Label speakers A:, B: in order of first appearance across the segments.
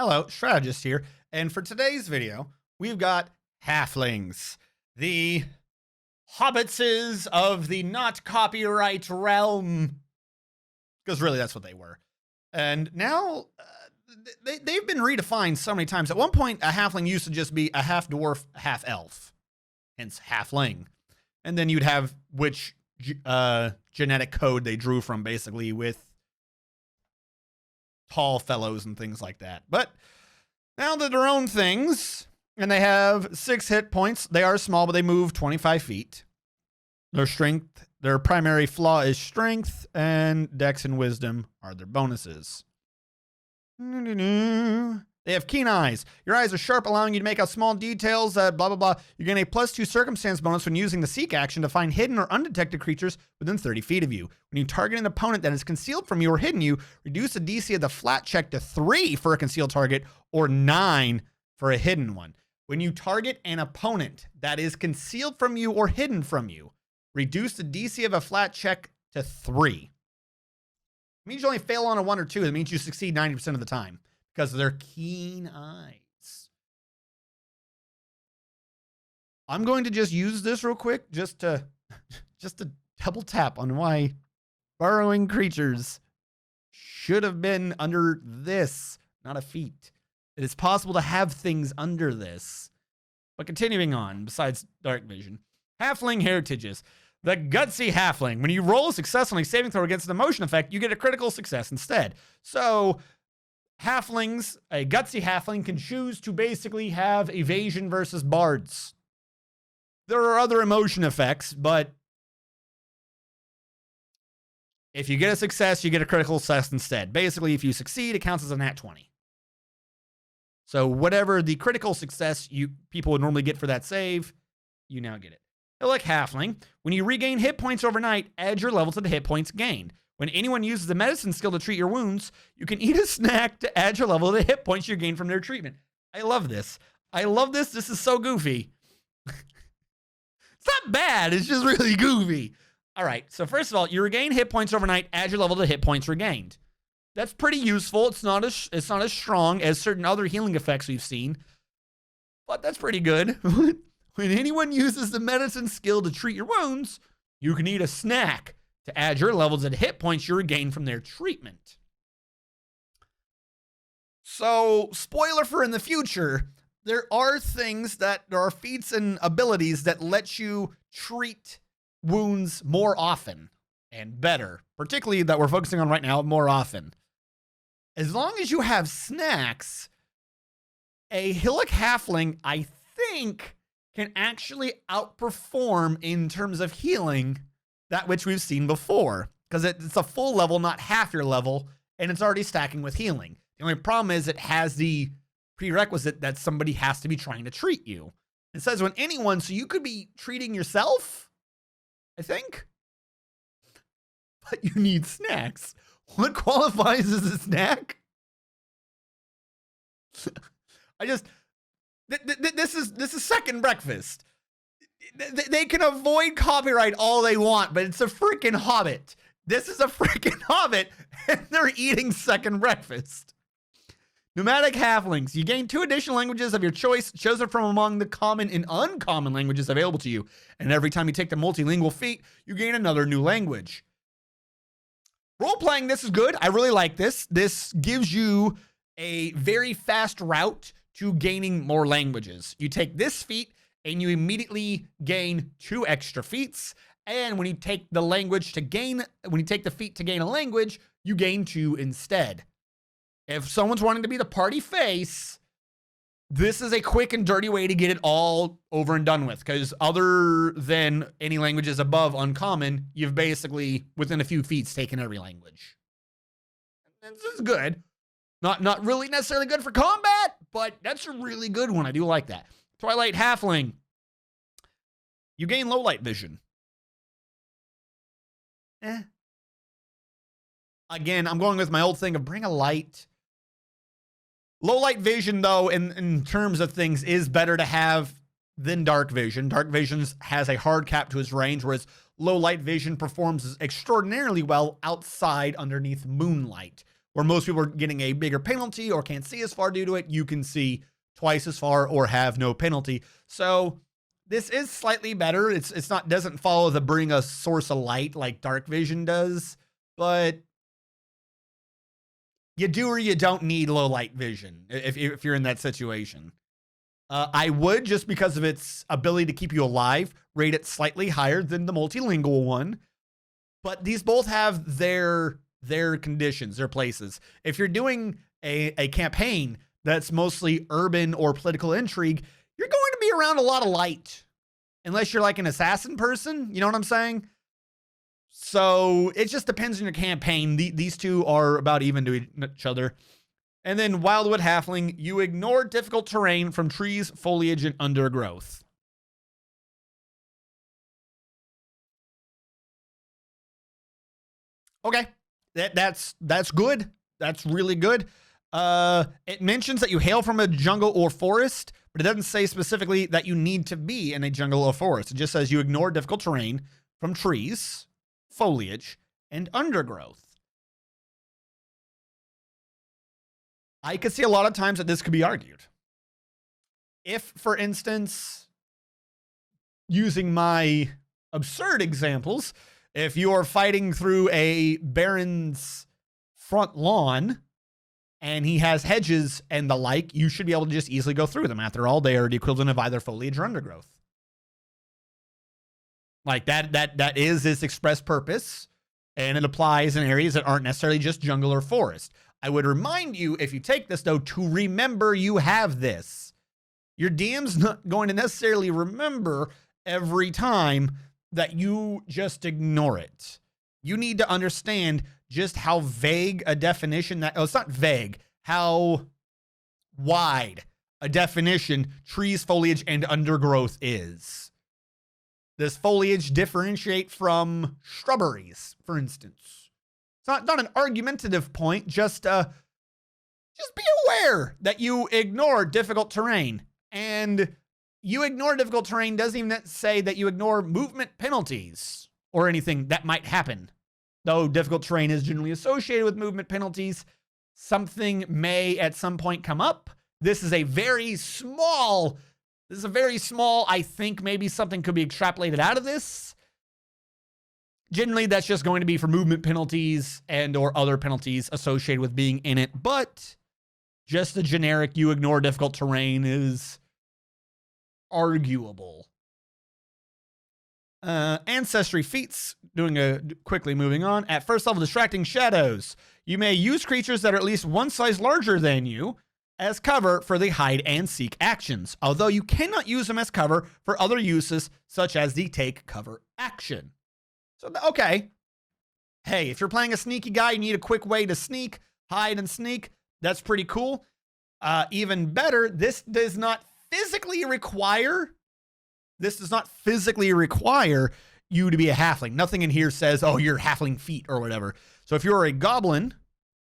A: Hello, Strategist here, and for today's video, we've got Halflings, the hobbitses of the not copyright realm, because really that's what they were. And now, they've been redefined so many times. At one point, a Halfling used to just be a half-dwarf, half-elf, hence Halfling. And then you'd have which genetic code they drew from, basically, with tall fellows and things like that. But now they're their own things, and they have 6 hit points. They are small, but they move 25 feet. Their strength, their primary flaw is strength, and dex and wisdom are their bonuses. They have keen eyes. Your eyes are sharp, allowing you to make out small details, blah, blah, blah. You gain a +2 circumstance bonus when using the seek action to find hidden or undetected creatures within 30 feet of you. When you target an opponent that is concealed from you or hidden you, reduce the DC of the flat check to 3 for a concealed target or 9 for a hidden one. When you target an opponent that is concealed from you or hidden from you, reduce the DC of a flat check to 3. It means you only fail on a 1 or 2. It means you succeed 90% of the time. Because of their keen eyes. I'm going to just use this real quick just to double tap on why burrowing creatures should have been under this, not a feat. It is possible to have things under this. But continuing on, besides dark vision, Halfling heritages. The gutsy Halfling. When you roll a success on a saving throw against an emotion effect, you get a critical success instead. So Halflings, a gutsy Halfling can choose to basically have evasion versus bards. There are other emotion effects, but if you get a success, you get a critical success instead. Basically, if you succeed, it counts as a nat 20. So whatever the critical success people would normally get for that save, you now get it. Like Halfling, when you regain hit points overnight, add your level to the hit points gained. When anyone uses the medicine skill to treat your wounds, you can eat a snack to add your level to the hit points you gain from their treatment. I love this. I love this. This is so goofy. It's not bad. It's just really goofy. All right. So first of all, you regain hit points overnight. Add your level to hit points regained. That's pretty useful. It's not as strong as certain other healing effects we've seen, but that's pretty good. When anyone uses the medicine skill to treat your wounds, you can eat a snack to add your levels and hit points you regain from their treatment. So, spoiler for in the future, there are feats and abilities that let you treat wounds more often and better, particularly that we're focusing on right now, more often. As long as you have snacks, a Hillock Halfling, I think, can actually outperform in terms of healing that which we've seen before, because it's a full level, not half your level, and it's already stacking with healing. The only problem is it has the prerequisite that somebody has to be trying to treat you. It says when anyone, so you could be treating yourself, I think, but you need snacks. What qualifies as a snack? This is second breakfast. They can avoid copyright all they want, but it's a freaking hobbit. This is a freaking hobbit, and they're eating second breakfast. Nomadic Halflings. You gain 2 additional languages of your choice, chosen from among the common and uncommon languages available to you. And every time you take the multilingual feat, you gain another new language. Role-playing, this is good. I really like this. This gives you a very fast route to gaining more languages. You take this feat, and you immediately gain 2 extra feats. And when you take the feat to gain a language, you gain 2 instead. If someone's wanting to be the party face, this is a quick and dirty way to get it all over and done with. Because other than any languages above uncommon, you've basically, within a few feats, taken every language. This is good. Not really necessarily good for combat, but that's a really good one. I do like that. Twilight Halfling. You gain low light vision. Again, I'm going with my old thing of bring a light. Low light vision, though, in terms of things, is better to have than dark vision. Dark vision has a hard cap to its range, whereas low light vision performs extraordinarily well outside underneath moonlight, where most people are getting a bigger penalty or can't see as far due to it, you can see twice as far or have no penalty. So this is slightly better. It's not, doesn't follow the bring a source of light like dark vision does, but you do or you don't need low light vision if you're in that situation. I would, just because of its ability to keep you alive, rate it slightly higher than the multilingual one. But these both have their conditions, their places. If you're doing a campaign that's mostly urban or political intrigue, you're going to be around a lot of light. Unless you're like an assassin person, you know what I'm saying? So it just depends on your campaign. These two are about even to each other. And then Wildwood Halfling, you ignore difficult terrain from trees, foliage, and undergrowth. Okay, that's good. That's really good. It mentions that you hail from a jungle or forest, but it doesn't say specifically that you need to be in a jungle or forest. It just says you ignore difficult terrain from trees, foliage, and undergrowth. I could see a lot of times that this could be argued. If, for instance, using my absurd examples, if you are fighting through a baron's front lawn and he has hedges and the like, you should be able to just easily go through them. After all, they are the equivalent of either foliage or undergrowth. Like that is its express purpose, and it applies in areas that aren't necessarily just jungle or forest. I would remind you, if you take this, though, to remember you have this. Your DM's not going to necessarily remember every time that you just ignore it. You need to understand just how vague a definition that, it's not vague, how wide a definition trees, foliage, and undergrowth is. Does foliage differentiate from shrubberies, for instance? It's not an argumentative point, just be aware that you ignore difficult terrain. And you ignore difficult terrain doesn't even say that you ignore movement penalties or anything that might happen. Though difficult terrain is generally associated with movement penalties, something may at some point come up. This is a very small, I think maybe something could be extrapolated out of this. Generally, that's just going to be for movement penalties and or other penalties associated with being in it. But just the generic you ignore difficult terrain is arguable. Ancestry feats, quickly moving on. At first level, distracting shadows. You may use creatures that are at least one size larger than you as cover for the hide and seek actions, although you cannot use them as cover for other uses, such as the take cover action. So, okay. Hey, if you're playing a sneaky guy, you need a quick way to sneak, hide, and sneak. That's pretty cool. Even better, this does not physically require you to be a halfling. Nothing in here says, oh, you're halfling feat or whatever. So if you're a goblin,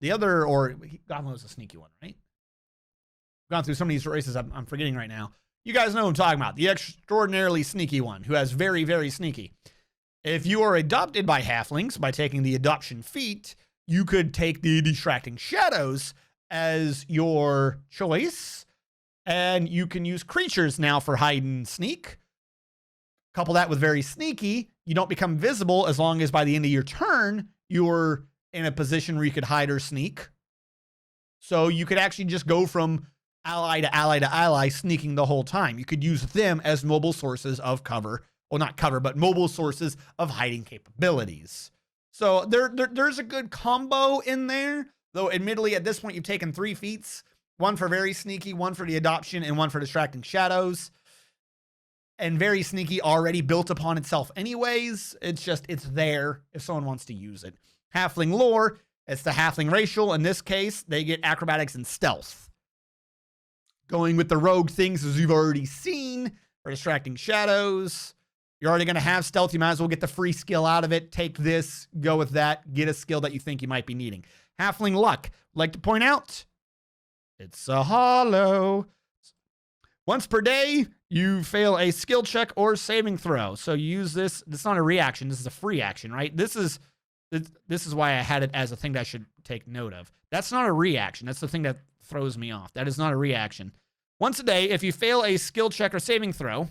A: goblin was a sneaky one, right? I've gone through some of these races I'm forgetting right now. You guys know what I'm talking about. The extraordinarily sneaky one who has very, very sneaky. If you are adopted by halflings by taking the adoption feat, you could take the distracting shadows as your choice, and you can use creatures now for hide and sneak. Couple that with very sneaky, you don't become visible as long as by the end of your turn, you're in a position where you could hide or sneak. So you could actually just go from ally to ally to ally, sneaking the whole time. You could use them as mobile sources of cover. Well, not cover, but mobile sources of hiding capabilities. So there's a good combo in there, though admittedly at this point you've taken 3 feats, one for very sneaky, one for the adoption, and one for distracting shadows. And very sneaky already built upon itself anyways. It's there if someone wants to use it. Halfling lore, it's the halfling racial. In this case, they get acrobatics and stealth. Going with the rogue things as you've already seen for distracting shadows. You're already going to have stealth. You might as well get the free skill out of it. Take this, go with that, get a skill that you think you might be needing. Halfling luck. Like to point out, it's a hollow. Once per day, you fail a skill check or saving throw. So you use this. It's not a reaction. This is a free action, right? This is This is why I had it as a thing that I should take note of. That's not a reaction. That's the thing that throws me off. That is not a reaction. Once a day, if you fail a skill check or saving throw,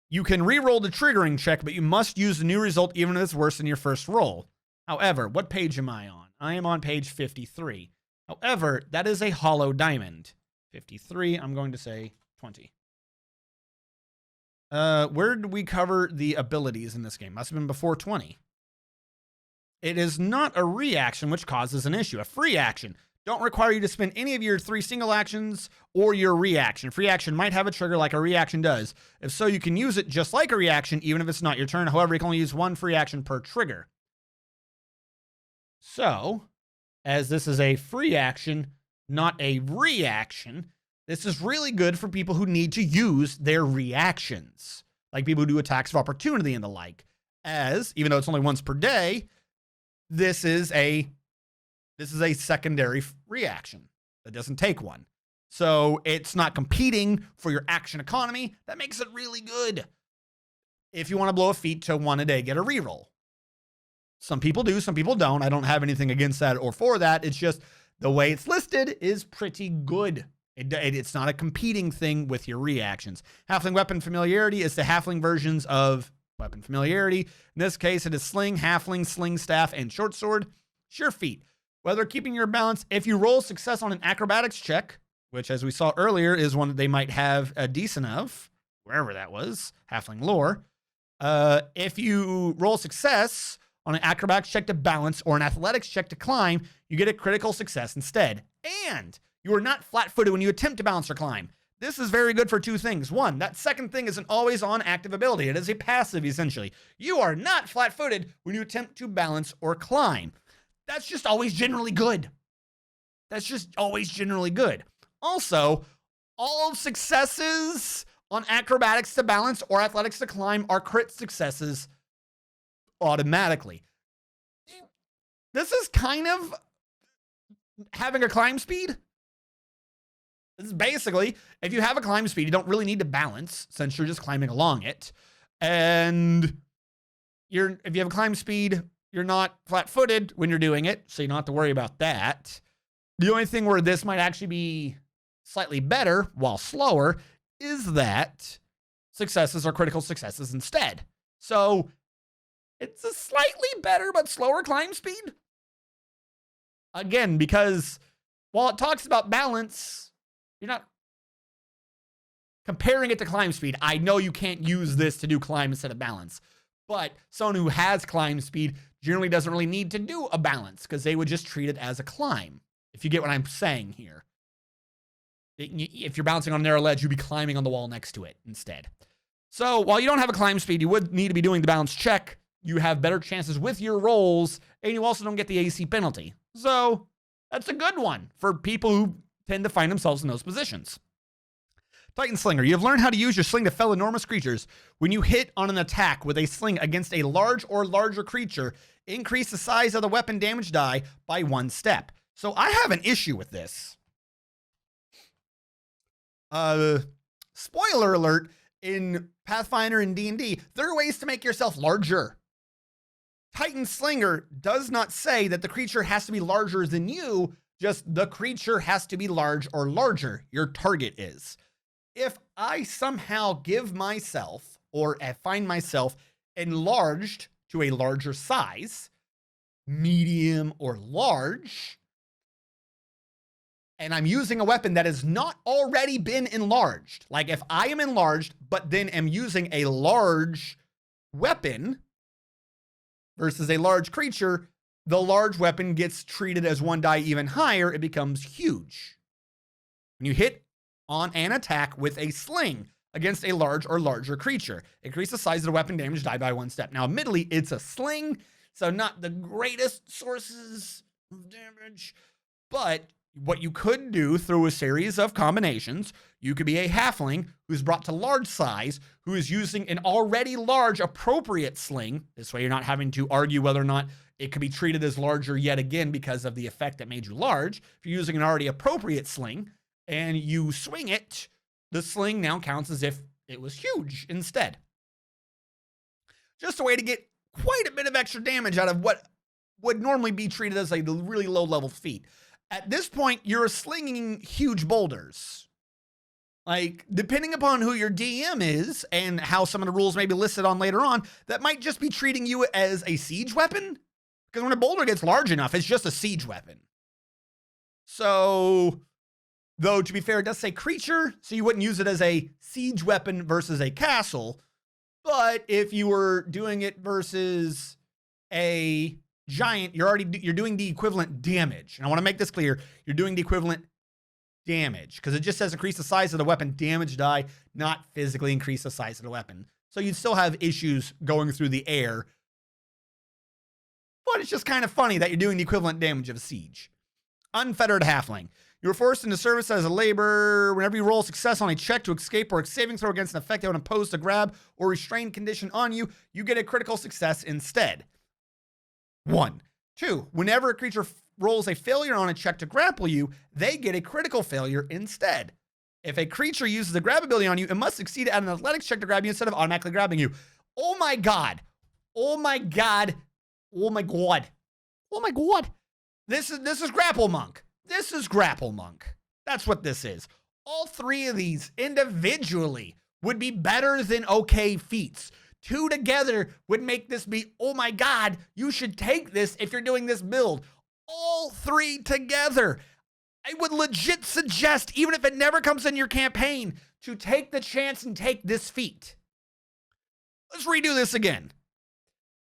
A: you can re-roll the triggering check, but you must use the new result even if it's worse than your first roll. However, what page am I on? I am on page 53. However, that is a hollow diamond. 53, I'm going to say 20. Where did we cover the abilities in this game? Must have been before 20. It is not a reaction, which causes an issue. A free action. Don't require you to spend any of your 3 single actions or your reaction. Free action might have a trigger like a reaction does. If so, you can use it just like a reaction, even if it's not your turn. However, you can only use 1 free action per trigger. So, as this is a free action, not a reaction, this is really good for people who need to use their reactions. Like people who do attacks of opportunity and the like. As, even though it's only once per day, this is a secondary reaction that doesn't take one. So it's not competing for your action economy. That makes it really good. If you want to blow a feat to 1 a day, get a reroll. Some people do, some people don't. I don't have anything against that or for that. It's just the way it's listed is pretty good. It's not a competing thing with your reactions. Halfling weapon familiarity is the halfling versions of weapon familiarity. In this case, it is sling, halfling, sling staff, and short sword. Sure feat. Whether keeping your balance, if you roll success on an acrobatics check, which as we saw earlier is one that they might have a decent of, wherever that was, halfling lore. If you roll success on an acrobatics check to balance or an athletics check to climb, you get a critical success instead. And you are not flat-footed when you attempt to balance or climb. This is very good for 2 things. 1, that second thing is an always-on active ability. It is a passive, essentially. You are not flat-footed when you attempt to balance or climb. That's just always generally good. That's just always generally good. Also, all successes on acrobatics to balance or athletics to climb are crit successes automatically. This is kind of having a climb speed. This is basically, if you have a climb speed, you don't really need to balance since you're just climbing along it. And if you have a climb speed, you're not flat-footed when you're doing it, so you don't have to worry about that. The only thing where this might actually be slightly better, while slower, is that successes are critical successes instead. So it's a slightly better but slower climb speed. Again, because while it talks about balance, you're not comparing it to climb speed. I know you can't use this to do climb instead of balance, but someone who has climb speed generally doesn't really need to do a balance because they would just treat it as a climb. If you get what I'm saying here. If you're bouncing on a narrow ledge, you'd be climbing on the wall next to it instead. So while you don't have a climb speed, you would need to be doing the balance check. You have better chances with your rolls, and you also don't get the AC penalty. So that's a good one for people who tend to find themselves in those positions. Titan Slinger. You have learned how to use your sling to fell enormous creatures. When you hit on an attack with a sling against a large or larger creature, increase the size of the weapon damage die by 1 step. So I have an issue with this. Spoiler alert, in Pathfinder and D&D, there are ways to make yourself larger. Titan Slinger does not say that the creature has to be larger than you, just the creature has to be large or larger. Your target is. If I somehow give myself or find myself enlarged to a larger size, medium or large, and I'm using a weapon that has not already been enlarged, like if I am enlarged, but then am using a large weapon versus a large creature, the large weapon gets treated as 1 die even higher. It becomes huge. When you hit on an attack with a sling against a large or larger creature, increase the size of the weapon damage die by 1 step. Now, admittedly, it's a sling, so not the greatest sources of damage, but what you could do through a series of combinations, you could be a halfling who's brought to large size, who is using an already large appropriate sling. This way you're not having to argue whether or not it could be treated as larger yet again because of the effect that made you large. If you're using an already appropriate sling and you swing it, the sling now counts as if it was huge instead. Just a way to get quite a bit of extra damage out of what would normally be treated as a really low level feat. At this point, you're slinging huge boulders. Like, depending upon who your DM is and how some of the rules may be listed on later on, that might just be treating you as a siege weapon. Because when a boulder gets large enough, it's just a siege weapon. So, though, to be fair, it does say creature, so you wouldn't use it as a siege weapon versus a castle. But if you were doing it versus a giant, you're doing the equivalent damage. And I want to make this clear. You're doing the equivalent damage because it just says increase the size of the weapon damage die, not physically increase the size of the weapon. So you'd still have issues going through the air. But it's just kind of funny that you're doing the equivalent damage of a siege. Unfettered Halfling. You were forced into service as a laborer. Whenever you roll success on a check to escape or a saving throw against an effect that would impose a grab or restrain condition on you, you get a critical success instead. 1. 2. Whenever a creature rolls a failure on a check to grapple you, they get a critical failure instead. If a creature uses the grab ability on you, it must succeed at an athletics check to grab you instead of automatically grabbing you. Oh my god. Oh my god. Oh my god. Oh my god. This is Grapple Monk. This is Grapple Monk. That's what this is. All three of these individually would be better than okay feats. 2 together would make this be, oh my god, you should take this if you're doing this build. All 3 together. I would legit suggest, even if it never comes in your campaign, to take the chance and take this feat. Let's redo this again.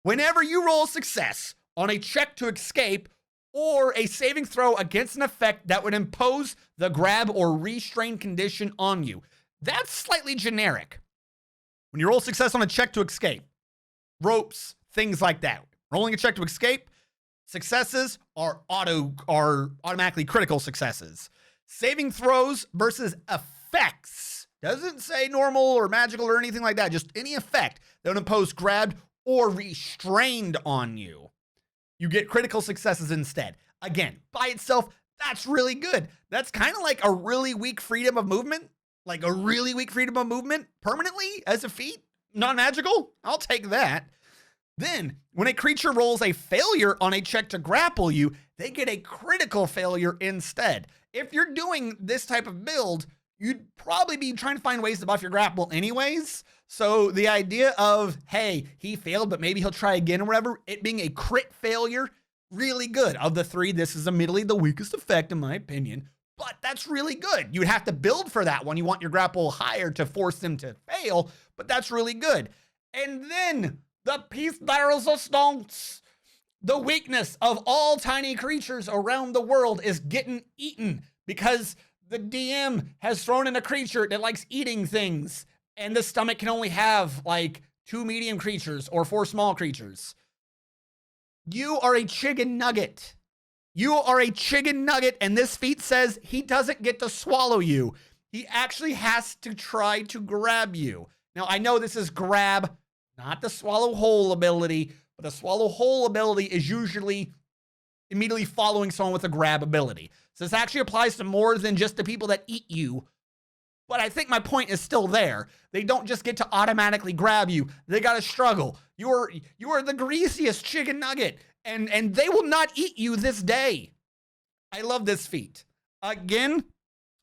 A: Whenever you roll success on a check to escape or a saving throw against an effect that would impose the grab or restrain condition on you, that's slightly generic. When you roll success on a check to escape, ropes, things like that. Rolling a check to escape, successes are automatically critical successes. Saving throws versus effects. Doesn't say normal or magical or anything like that. Just any effect that would impose grabbed or restrained on you. You get critical successes instead. Again, by itself, that's really good. That's kind of like a really weak freedom of movement. Like a really weak freedom of movement permanently as a feat. Non-magical. I'll take that. Then, when a creature rolls a failure on a check to grapple you, they get a critical failure instead. If you're doing this type of build, you'd probably be trying to find ways to buff your grapple anyways. So the idea of, hey, he failed, but maybe he'll try again or whatever, it being a crit failure, really good. Of the 3, this is admittedly the weakest effect in my opinion, but that's really good. You'd have to build for that one. You want your grapple higher to force them to fail, but that's really good. And then the piece de resistance. The weakness of all tiny creatures around the world is getting eaten because the DM has thrown in a creature that likes eating things, and the stomach can only have like 2 medium creatures or 4 small creatures. You are a chicken nugget. You are a chicken nugget, and this feat says he doesn't get to swallow you. He actually has to try to grab you. Now, I know this is grab, not the swallow whole ability, but the swallow whole ability is usually immediately following someone with a grab ability. So this actually applies to more than just the people that eat you. But I think my point is still there. They don't just get to automatically grab you. They got to struggle. You are the greasiest chicken nugget, and they will not eat you this day. I love this feat. Again,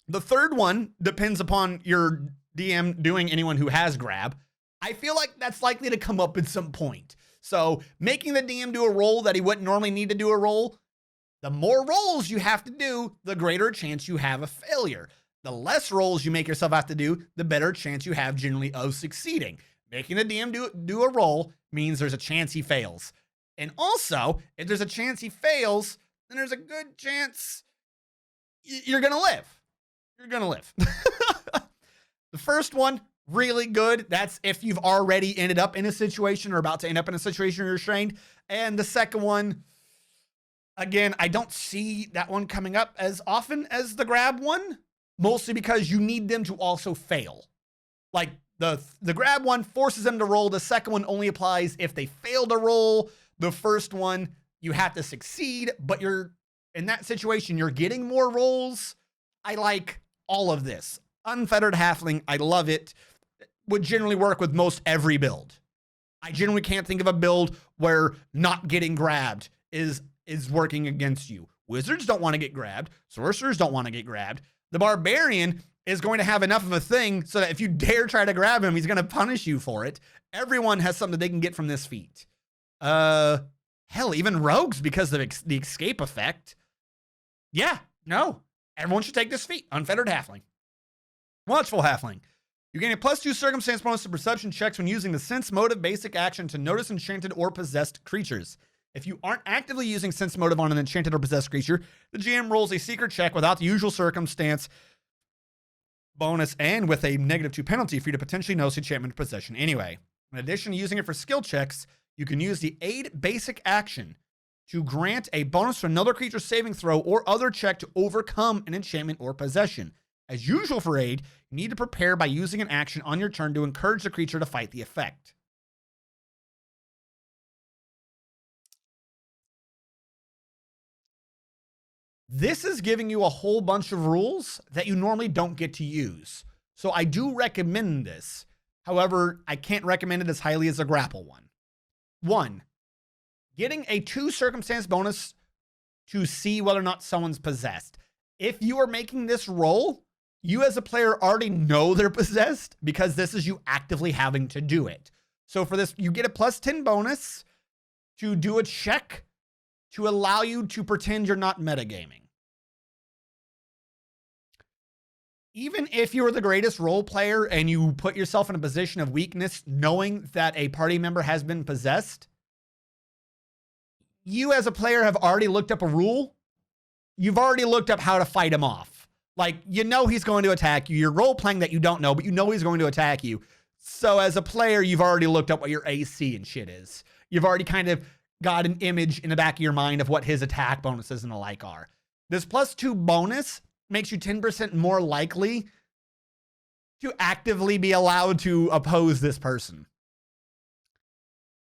A: the third one depends upon your DM doing anyone who has grab. I feel like that's likely to come up at some point. So making the DM do a roll that he wouldn't normally need to do a roll, the more rolls you have to do, the greater chance you have of failure. The less rolls you make yourself have to do, the better chance you have generally of succeeding. Making the DM do a roll means there's a chance he fails. And also, if there's a chance he fails, then there's a good chance you're going to live. You're going to live. The first one, really good. That's if you've already ended up in a situation or about to end up in a situation where you're restrained. And the second one, again, I don't see that one coming up as often as the grab one, mostly because you need them to also fail. Like the grab one forces them to roll. The second one only applies if they fail to roll. The first one, you have to succeed, but you're in that situation, you're getting more rolls. I like all of this. Unfettered Halfling, I love it. Would generally work with most every build. I generally can't think of a build where not getting grabbed is working against you. Wizards don't want to get grabbed. Sorcerers don't want to get grabbed. The Barbarian is going to have enough of a thing so that if you dare try to grab him, he's going to punish you for it. Everyone has something they can get from this feat. Hell, even rogues because of the escape effect. Yeah, no. Everyone should take this feat. Unfettered Halfling. Watchful Halfling. You gain a +2 circumstance bonus to perception checks when using the sense motive basic action to notice enchanted or possessed creatures. If you aren't actively using sense motive on an enchanted or possessed creature, the GM rolls a secret check without the usual circumstance bonus and with a -2 penalty for you to potentially notice enchantment possession anyway. In addition to using it for skill checks, you can use the aid basic action to grant a bonus to another creature's saving throw or other check to overcome an enchantment or possession. As usual for aid, you need to prepare by using an action on your turn to encourage the creature to fight the effect. This is giving you a whole bunch of rules that you normally don't get to use. So I do recommend this. However, I can't recommend it as highly as a grapple one. 1, getting a 2 circumstance bonus to see whether or not someone's possessed. If you are making this roll, you as a player already know they're possessed because this is you actively having to do it. So for this, you get a +10 bonus to do a check to allow you to pretend you're not metagaming. Even if you're the greatest role player and you put yourself in a position of weakness knowing that a party member has been possessed, you as a player have already looked up a rule. You've already looked up how to fight him off. Like, you know he's going to attack you. You're role-playing that you don't know, but you know he's going to attack you. So as a player, you've already looked up what your AC and shit is. You've already kind of got an image in the back of your mind of what his attack bonuses and the like are. This +2 bonus makes you 10% more likely to actively be allowed to oppose this person.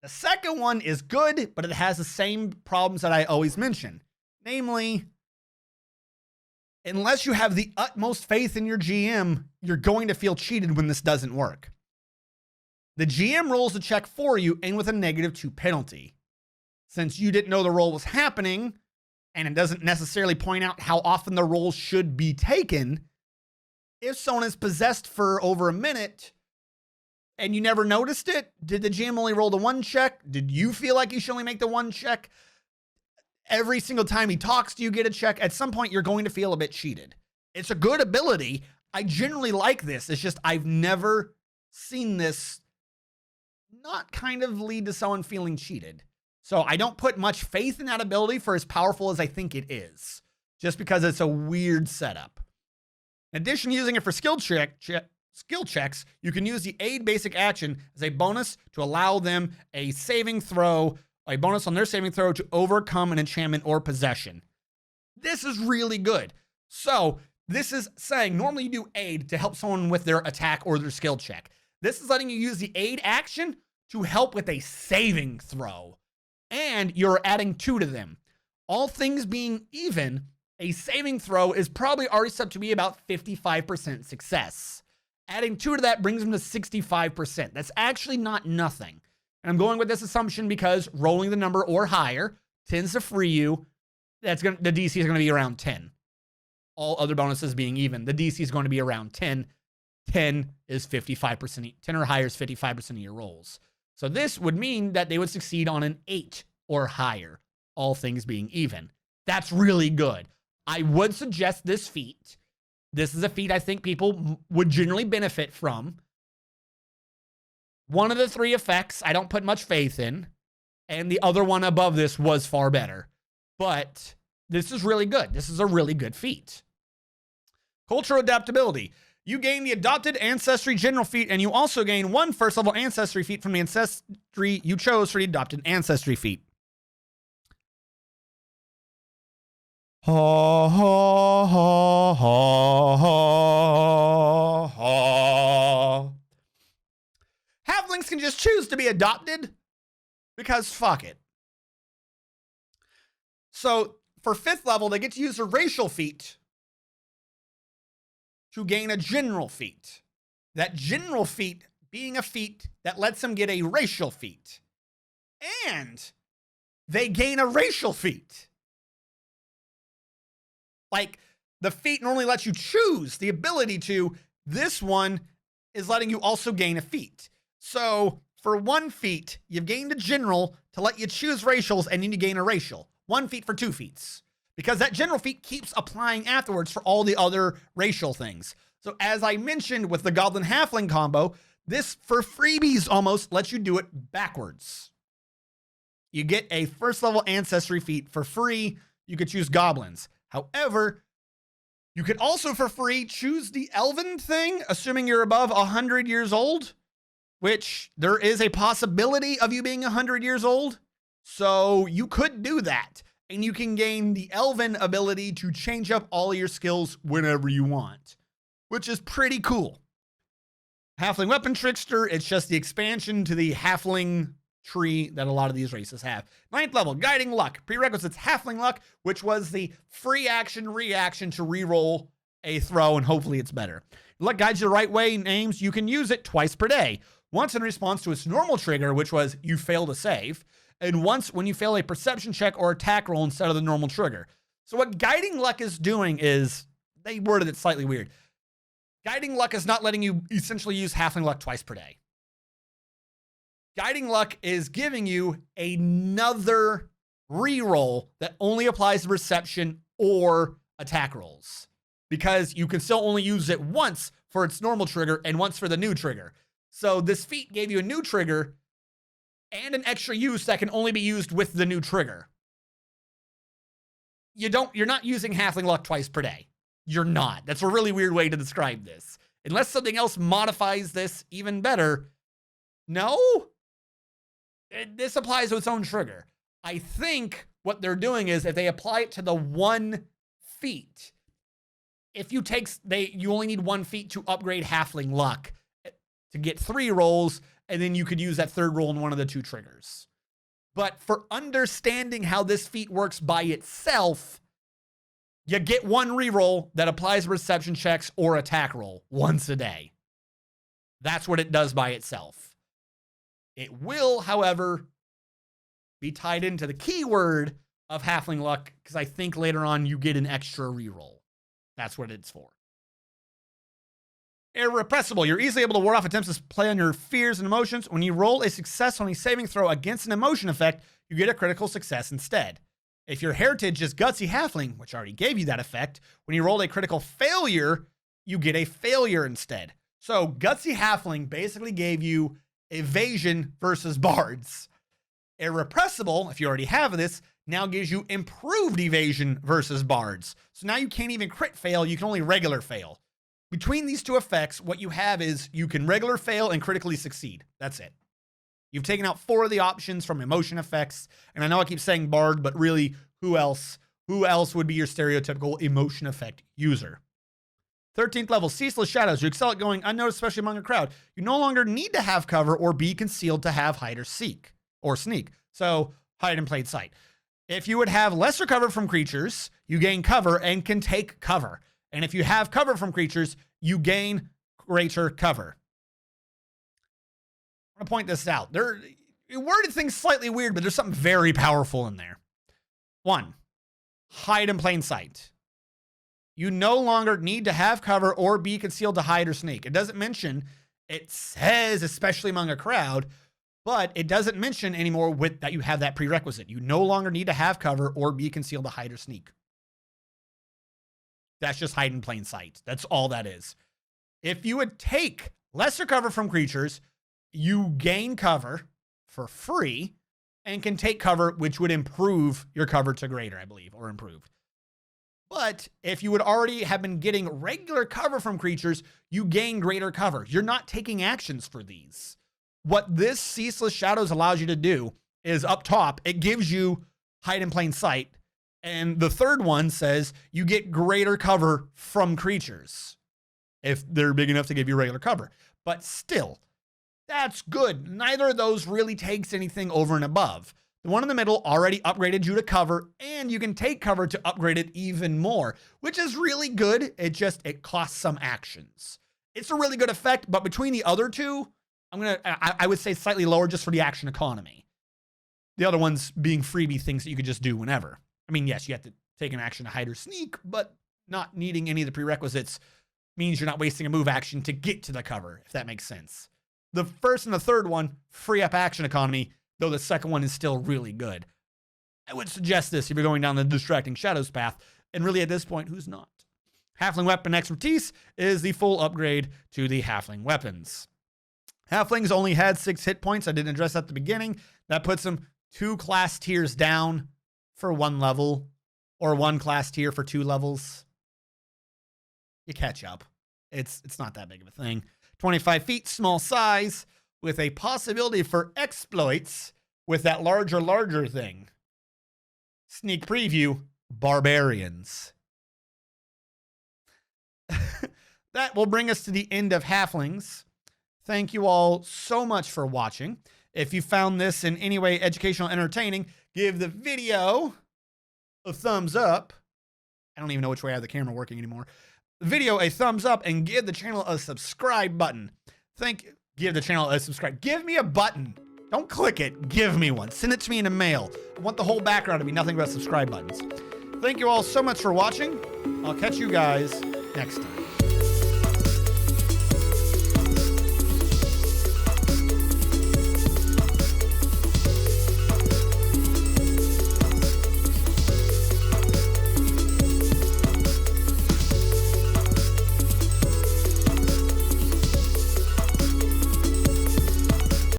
A: The second one is good, but it has the same problems that I always mention. Namely, unless you have the utmost faith in your GM, you're going to feel cheated when this doesn't work. The GM rolls the check for you and with a -2 penalty. Since you didn't know the roll was happening, and it doesn't necessarily point out how often the roll should be taken, if someone is possessed for over a minute and you never noticed it, did the GM only roll the 1 check? Did you feel like you should only make the 1 check? Every single time he talks to you, get a check. At some point, you're going to feel a bit cheated. It's a good ability. I generally like this. It's just I've never seen this not kind of lead to someone feeling cheated. So I don't put much faith in that ability for as powerful as I think it is, just because it's a weird setup. In addition to using it for skill checks, you can use the aid basic action as a bonus to allow them a saving throw, a bonus on their saving throw to overcome an enchantment or possession. This is really good. So this is saying normally you do aid to help someone with their attack or their skill check. This is letting you use the aid action to help with a saving throw. And you're adding 2 to them. All things being even, a saving throw is probably already set to be about 55% success. Adding 2 to that brings them to 65%. That's actually not nothing. And I'm going with this assumption because rolling the number or higher tends to free you. The DC is going to be around 10. All other bonuses being even, the DC is going to be around 10. 10 is 55%. 10 or higher is 55% of your rolls. So this would mean that they would succeed on an 8 or higher, all things being even. That's really good. I would suggest this feat. This is a feat I think people would generally benefit from. One of the 3 effects I don't put much faith in, and the other one above this was far better. But this is really good. This is a really good feat. Cultural Adaptability. You gain the Adopted Ancestry General feat, and you also gain 1 first-level Ancestry feat from the Ancestry you chose for the Adopted Ancestry feat. Ha, ha, ha, ha, ha, ha. Halflings can just choose to be adopted because fuck it. So for 5th level, they get to use a racial feat to gain a general feat. That general feat being a feat that lets them get a racial feat. And they gain a racial feat. Like, the feat normally lets you choose the ability to. This one is letting you also gain a feat. So for one feat, you've gained a general to let you choose racials, and then you gain a racial. 1 feat for 2 feats. Because that general feat keeps applying afterwards for all the other racial things. So as I mentioned with the Goblin Halfling combo, this for freebies almost lets you do it backwards. You get a first level Ancestry feat for free. You could choose goblins. However, you could also for free choose the elven thing, assuming you're above 100 years old, which there is a possibility of you being 100 years old. So you could do that. And you can gain the elven ability to change up all of your skills whenever you want, which is pretty cool. Halfling Weapon Trickster, it's just the expansion to the Halfling tree that a lot of these races have. 9th level, Guiding Luck. Prerequisites, Halfling Luck, which was the free action reaction to reroll a throw, and hopefully it's better. Luck guides you the right way, names, you can use it twice per day. Once in response to its normal trigger, which was you fail to save, and once when you fail a perception check or attack roll instead of the normal trigger. So what Guiding Luck is doing is, they worded it slightly weird. Guiding Luck is not letting you essentially use Halfling Luck twice per day. Guiding Luck is giving you another reroll that only applies to perception or attack rolls, because you can still only use it once for its normal trigger and once for the new trigger. So this feat gave you a new trigger and an extra use that can only be used with the new trigger. You're not using Halfling Luck twice per day. You're not. That's a really weird way to describe this. Unless something else modifies this even better. No? This applies to its own trigger. I think what they're doing is if they apply it to the one feat, if you you only need 1 feat to upgrade Halfling Luck to get 3 rolls, and then you could use that 3rd roll in one of the 2 triggers. But for understanding how this feat works by itself, you get 1 reroll that applies to perception checks or attack roll once a day. That's what it does by itself. It will, however, be tied into the keyword of Halfling Luck, because I think later on you get an extra reroll. That's what it's for. Irrepressible. You're easily able to ward off attempts to play on your fears and emotions. When you roll a success on a saving throw against an emotion effect, you get a critical success instead. If your heritage is Gutsy Halfling, which already gave you that effect, when you roll a critical failure, you get a failure instead. So Gutsy Halfling basically gave you evasion versus bards. Irrepressible, if you already have this, now gives you improved evasion versus bards. So now you can't even crit fail, you can only regular fail. Between these 2 effects, what you have is you can regular fail and critically succeed. That's it. You've taken out 4 of the options from emotion effects. And I know I keep saying bard, but really, who else? Who else would be your stereotypical emotion effect user? 13th level, Ceaseless Shadows. You excel at going unnoticed, especially among a crowd. You no longer need to have cover or be concealed to have hide or seek or sneak. So hide in plain sight. If you would have lesser cover from creatures, you gain cover and can take cover. And if you have cover from creatures, you gain greater cover. I want to point this out. You worded things slightly weird, but there's something very powerful in there. 1, hide in plain sight. You no longer need to have cover or be concealed to hide or sneak. It doesn't mention, it says especially among a crowd, but it doesn't mention anymore that you have that prerequisite. You no longer need to have cover or be concealed to hide or sneak. That's just hide in plain sight. That's all that is. If you would take lesser cover from creatures, you gain cover for free and can take cover, which would improve your cover to greater, I believe, or improved. But if you would already have been getting regular cover from creatures, you gain greater cover. You're not taking actions for these. What this Ceaseless Shadows allows you to do is up top, it gives you hide in plain sight. And the 3rd one says you get greater cover from creatures if they're big enough to give you regular cover. But still, that's good. Neither of those really takes anything over and above. The one in the middle already upgraded you to cover, and you can take cover to upgrade it even more, which is really good. It costs some actions. It's a really good effect, but between the other 2, I would say slightly lower just for the action economy. The other ones being freebie things that you could just do whenever. I mean, yes, you have to take an action to hide or sneak, but not needing any of the prerequisites means you're not wasting a move action to get to the cover, if that makes sense. The first and the third one free up action economy, though the second one is still really good. I would suggest this if you're going down the distracting shadows path, and really at this point, who's not? Halfling weapon expertise is the full upgrade to the halfling weapons. Halflings only had 6 hit points. I didn't address that at the beginning. That puts them 2 class tiers down for 1 level, or 1 class tier for 2 levels. You catch up. It's not that big of a thing. 25 feet, small size, with a possibility for exploits with that larger thing. Sneak preview, barbarians. That will bring us to the end of Halflings. Thank you all so much for watching. If you found this in any way educational, entertaining, give the video a thumbs up. I don't even know which way I have the camera working anymore. The video a thumbs up and give the channel a subscribe button. Give the channel a subscribe. Give me a button. Don't click it. Give me one. Send it to me in the mail. I want the whole background to be nothing but subscribe buttons. Thank you all so much for watching. I'll catch you guys next time.